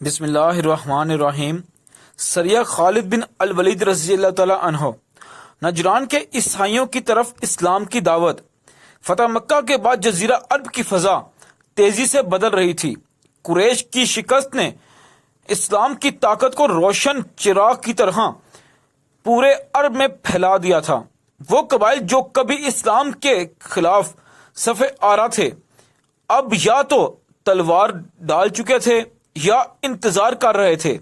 بسم اللہ الرحمن الرحیم۔ سریہ خالد بن الولید رضی اللہ تعالی عنہ نجران کے عیسائیوں کی طرف اسلام کی دعوت۔ فتح مکہ کے بعد جزیرہ عرب کی فضا تیزی سے بدل رہی تھی۔ قریش کی شکست نے اسلام کی طاقت کو روشن چراغ کی طرح پورے عرب میں پھیلا دیا تھا۔ وہ قبائل جو کبھی اسلام کے خلاف صف آرا تھے، اب یا تو تلوار ڈال چکے تھے یا انتظار کر رہے تھے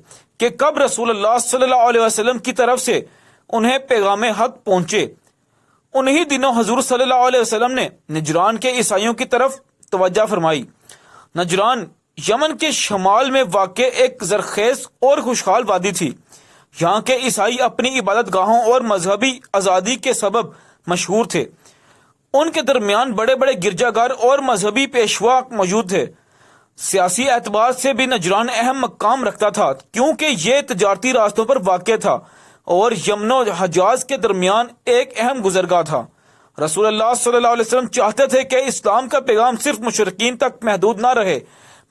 کہ کب رسول اللہ صلی اللہ علیہ وسلم کی طرف سے انہیں پیغام حق پہنچے۔ انہی دنوں حضور صلی اللہ علیہ وسلم نے نجران کے عیسائیوں کی طرف توجہ فرمائی۔ نجران یمن کے شمال میں واقع ایک زرخیز اور خوشحال وادی تھی۔ یہاں کے عیسائی اپنی عبادت گاہوں اور مذہبی آزادی کے سبب مشہور تھے۔ ان کے درمیان بڑے بڑے گرجا گھر اور مذہبی پیشوا موجود تھے۔ سیاسی اعتبار سے بھی نجران اہم مقام رکھتا تھا، کیونکہ یہ تجارتی راستوں پر واقع تھا اور یمن و حجاز کے درمیان ایک اہم گزرگاہ تھا۔ رسول اللہ صلی اللہ علیہ وسلم چاہتے تھے کہ اسلام کا پیغام صرف مشرکین تک محدود نہ رہے،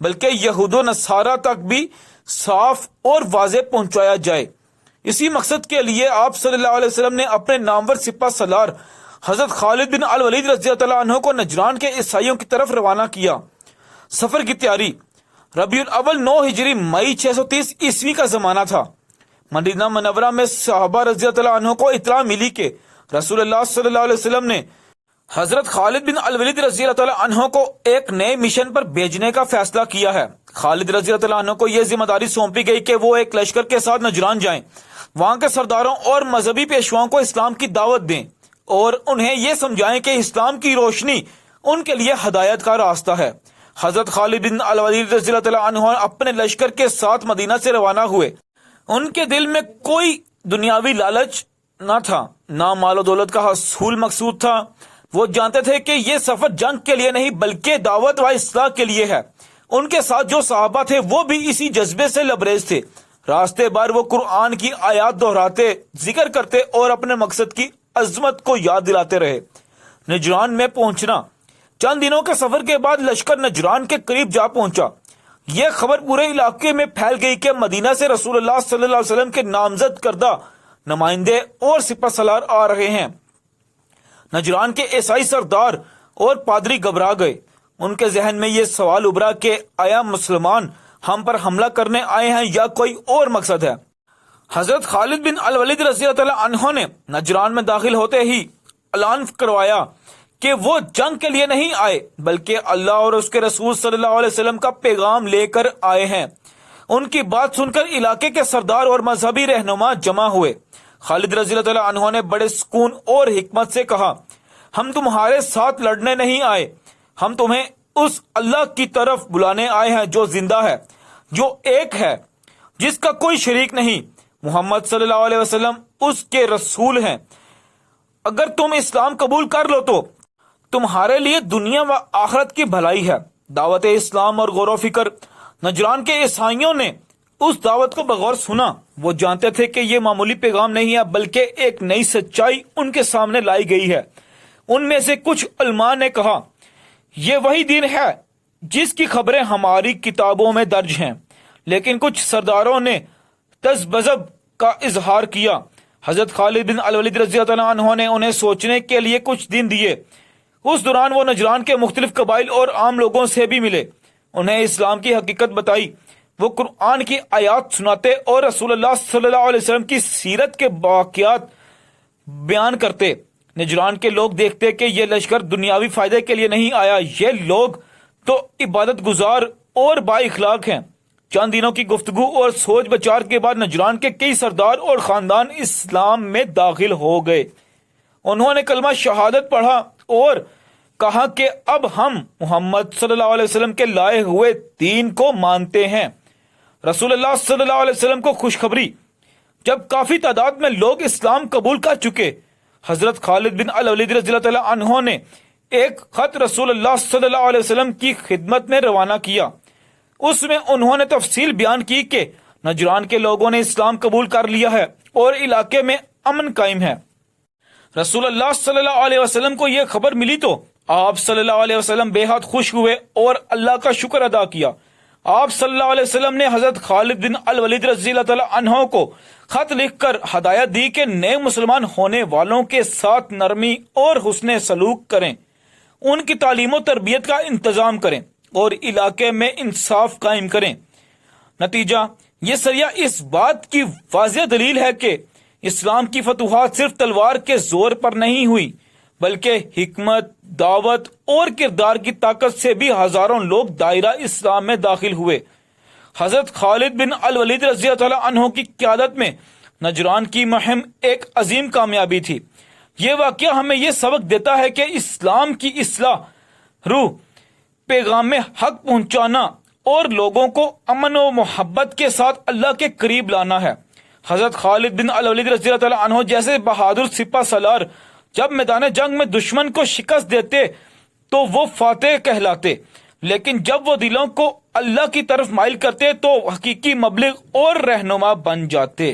بلکہ یہود و نصارہ تک بھی صاف اور واضح پہنچایا جائے۔ اسی مقصد کے لیے آپ صلی اللہ علیہ وسلم نے اپنے نامور سپہ سالار حضرت خالد بن الولید رضی اللہ عنہ کو نجران کے عیسائیوں کی طرف روانہ کیا۔ سفر کی تیاری۔ ربیع الاول 9 ہجری مئی 630 عیسوی کا زمانہ تھا۔ مدینہ منورہ میں صحابہ رضی اللہ عنہ کو اطلاع ملی کہ رسول اللہ صلی اللہ علیہ وسلم نے حضرت خالد بن الولید رضی اللہ عنہ کو ایک نئے مشن پر بھیجنے کا فیصلہ کیا ہے۔ خالد رضی اللہ عنہ کو یہ ذمہ داری سونپی گئی کہ وہ ایک لشکر کے ساتھ نجران جائیں، وہاں کے سرداروں اور مذہبی پیشواؤں کو اسلام کی دعوت دیں اور انہیں یہ سمجھائیں کہ اسلام کی روشنی ان کے لیے ہدایت کا راستہ ہے۔ حضرت خالد بن الولید رضی اللہ عنہ اپنے لشکر کے ساتھ مدینہ سے روانہ ہوئے۔ ان کے دل میں کوئی دنیاوی لالچ نہ تھا، نہ مال و دولت کا حصول مقصود تھا۔ وہ جانتے تھے کہ یہ سفر جنگ کے لیے نہیں بلکہ دعوت و اصلاح کے لیے ہے۔ ان کے ساتھ جو صحابہ تھے وہ بھی اسی جذبے سے لبریز تھے۔ راستے بھر وہ قرآن کی آیات دہراتے، ذکر کرتے اور اپنے مقصد کی عظمت کو یاد دلاتے رہے۔ نجران میں پہنچنا۔ چند دنوں کے سفر کے بعد لشکر نجران کے قریب جا پہنچا۔ یہ خبر پورے علاقے میں پھیل گئی کہ مدینہ سے رسول اللہ صلی اللہ علیہ وسلم کے نامزد کردہ نمائندے اور سپہ سالار آ رہے ہیں۔ نجران کے عیسائی سردار اور پادری گھبرا گئے۔ ان کے ذہن میں یہ سوال ابھرا کہ آیا مسلمان ہم پر حملہ کرنے آئے ہیں یا کوئی اور مقصد ہے۔ حضرت خالد بن الولید رضی اللہ عنہ نے نجران میں داخل ہوتے ہی اعلان کروایا کہ وہ جنگ کے لیے نہیں آئے بلکہ اللہ اور اس کے رسول صلی اللہ علیہ وسلم کا پیغام لے کر آئے ہیں۔ ان کی بات سن کر علاقے کے سردار اور مذہبی رہنما جمع ہوئے۔ خالد رضی اللہ عنہ نے بڑے سکون اور حکمت سے کہا، ہم تمہارے ساتھ لڑنے نہیں آئے، ہم تمہیں اس اللہ کی طرف بلانے آئے ہیں جو زندہ ہے، جو ایک ہے، جس کا کوئی شریک نہیں۔ محمد صلی اللہ علیہ وسلم اس کے رسول ہیں۔ اگر تم اسلام قبول کر لو تو تمہارے لیے دنیا و آخرت کی بھلائی ہے۔ دعوت اسلام اور غور و فکر۔ نجران کے عیسائیوں نے اس دعوت کو بغور سنا۔ وہ جانتے تھے کہ یہ معمولی پیغام نہیں ہے بلکہ ایک نئی سچائی ان کے سامنے لائی گئی ہے۔ ان میں سے کچھ علماء نے کہا، یہ وہی دین ہے جس کی خبریں ہماری کتابوں میں درج ہیں، لیکن کچھ سرداروں نے تذبذب کا اظہار کیا۔ حضرت خالد بن الولید رضی اللہ عنہ نے انہیں سوچنے کے لیے کچھ دن دیے۔ اس دوران وہ نجران کے مختلف قبائل اور عام لوگوں سے بھی ملے، انہیں اسلام کی حقیقت بتائی۔ وہ قرآن کی آیات سناتے اور رسول اللہ صلی اللہ علیہ وسلم کی سیرت کے واقعات بیان کرتے۔ نجران کے لوگ دیکھتے کہ یہ لشکر دنیاوی فائدے کے لیے نہیں آیا، یہ لوگ تو عبادت گزار اور با اخلاق ہیں۔ چند دنوں کی گفتگو اور سوچ بچار کے بعد نجران کے کئی سردار اور خاندان اسلام میں داخل ہو گئے۔ انہوں نے کلمہ شہادت پڑھا اور کہا کہ اب ہم محمد صلی اللہ علیہ وسلم کے لائے ہوئے دین کو مانتے ہیں۔ رسول اللہ صلی اللہ علیہ وسلم کو خوشخبری۔ جب کافی تعداد میں لوگ اسلام قبول کر چکے، حضرت خالد بن الولید رضی اللہ عنہ نے ایک خط رسول اللہ صلی اللہ علیہ وسلم کی خدمت میں روانہ کیا۔ اس میں انہوں نے تفصیل بیان کی کہ نجران کے لوگوں نے اسلام قبول کر لیا ہے اور علاقے میں امن قائم ہے۔ رسول اللہ صلی اللہ علیہ وسلم کو یہ خبر ملی تو آپ صلی اللہ علیہ وسلم بے حد خوش ہوئے اور اللہ کا شکر ادا کیا۔ آپ صلی اللہ علیہ وسلم نے حضرت خالد بن الولید رضی اللہ تعالی عنہ کو خط لکھ کر ہدایت دی کہ نئے مسلمان ہونے والوں کے ساتھ نرمی اور حسن سلوک کریں، ان کی تعلیم و تربیت کا انتظام کریں اور علاقے میں انصاف قائم کریں۔ نتیجہ یہ سریہ اس بات کی واضح دلیل ہے کہ اسلام کی فتوحات صرف تلوار کے زور پر نہیں ہوئی، بلکہ حکمت، دعوت اور کردار کی طاقت سے بھی ہزاروں لوگ دائرہ اسلام میں داخل ہوئے۔ حضرت خالد بن الولید رضی اللہ تعالیٰ عنہ کی قیادت میں نجران کی مہم ایک عظیم کامیابی تھی۔ یہ واقعہ ہمیں یہ سبق دیتا ہے کہ اسلام کی اصلاح روح، پیغام حق پہنچانا اور لوگوں کو امن و محبت کے ساتھ اللہ کے قریب لانا ہے۔ حضرت خالد بن الولید رضی اللہ تعالیٰ عنہ جیسے بہادر سپہ سالار جب میدان جنگ میں دشمن کو شکست دیتے تو وہ فاتح کہلاتے، لیکن جب وہ دلوں کو اللہ کی طرف مائل کرتے تو حقیقی مبلغ اور رہنما بن جاتے۔